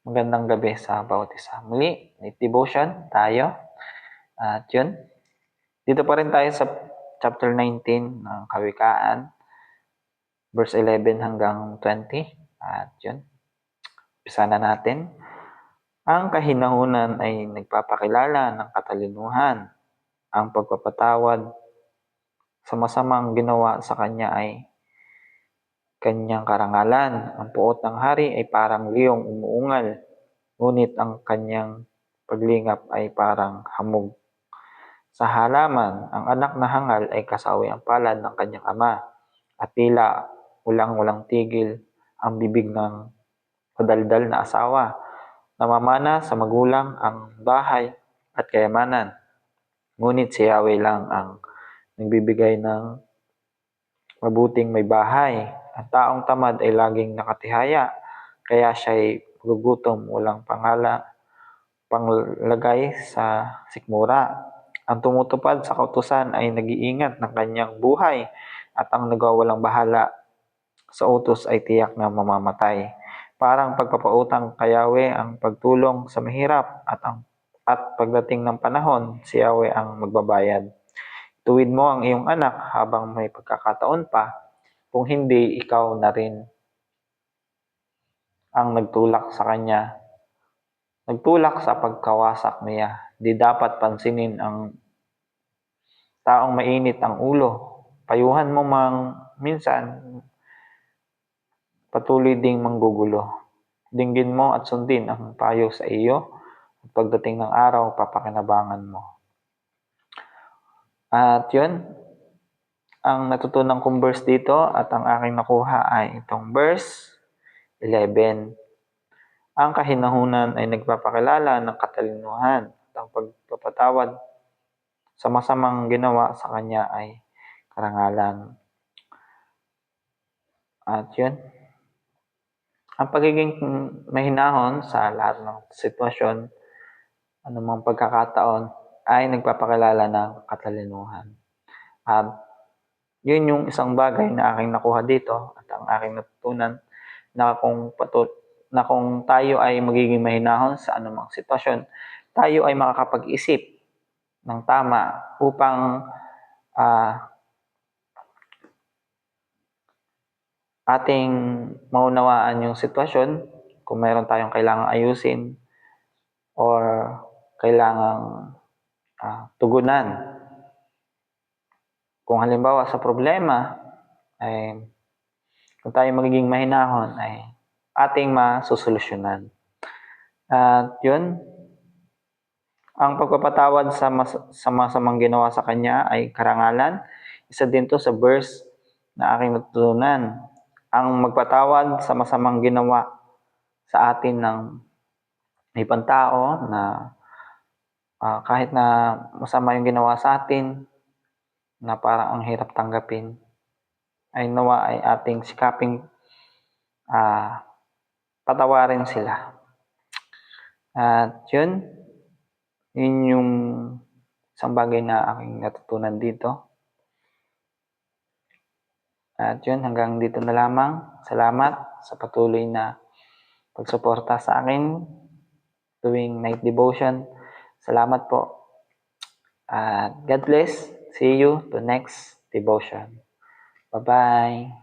Magandang gabi sa bawat isa. Muli, night devotion tayo. At yun, dito pa rin tayo sa chapter 19 ng Kawikaan, verse 11 hanggang 20. At yun, umpisa na natin. Ang kahinahunan ay nagpapakilala ng katalinuhan. Ang pagpapatawad sa masamang ginawa sa kanya ay kanyang karangalan. Ang puot ng hari ay parang liyong umuungal, ngunit ang kanyang paglingap ay parang hamog sa halaman. Ang anak na hangal ay kasawi ang palad ng kanyang ama, at tila walang tigil ang bibig ng madaldal na asawa. Namamana sa magulang ang bahay at kayamanan, ngunit si Yahweh lang ang nagbibigay ng mabuting may bahay. Ang taong tamad ay laging nakatihaya, kaya siya'y magugutom, walang panglagay sa sikmura. Ang tumutupad sa kautusan ay nag-iingat ng kanyang buhay, at ang nagawalang bahala sa utos ay tiyak na mamamatay. Parang pagpapautang kay Yahweh ang pagtulong sa mahirap, at pagdating ng panahon, si Yahweh ang magbabayad. Tuwid mo ang iyong anak habang may pagkakataon pa, kung hindi, ikaw na rin ang nagtulak sa pagkawasak niya. Di dapat pansinin ang taong mainit ang ulo. Payuhan mo minsan, patuloy ding manggugulo. Dinggin mo at sundin ang payo sa iyo, at pagdating ng araw, papakinabangan mo. At yun, ang natutunan kong verse dito at ang aking nakuha ay itong verse 11. Ang kahinahunan ay nagpapakilala ng katalinuhan, at ang pagpapatawad sa masamang ginawa sa kanya ay karangalan. At yun, ang pagiging mahinahon sa lahat ng sitwasyon, anumang pagkakataon, ay nagpapakilala ng katalinuhan. At yun yung isang bagay na aking nakuha dito at ang aking natutunan, na kung tayo ay magiging mahinahon sa anumang sitwasyon, tayo ay makakapag-isip ng tama upang ating maunawaan yung sitwasyon, kung mayroon tayong kailangang ayusin or kailangang tugunan. Kung halimbawa sa problema, ay kung tayo magiging mahinahon, ay ating masusolusyonan. At yun, ang pagpapatawad sa masamang ginawa sa kanya ay karangalan. Isa din to sa verse na aking natutunan. Ang magpatawad sa masamang ginawa sa atin ng ibang tao, na kahit na masama yung ginawa sa atin, na parang ang hirap tanggapin, ay nawa ay ating sikaping patawarin sila. At yun yung isang bagay na aking natutunan dito. At yun, hanggang dito na lamang. Salamat sa patuloy na pagsuporta sa akin tuwing night devotion. Salamat po. At God bless. See you to next devotion. Bye-bye.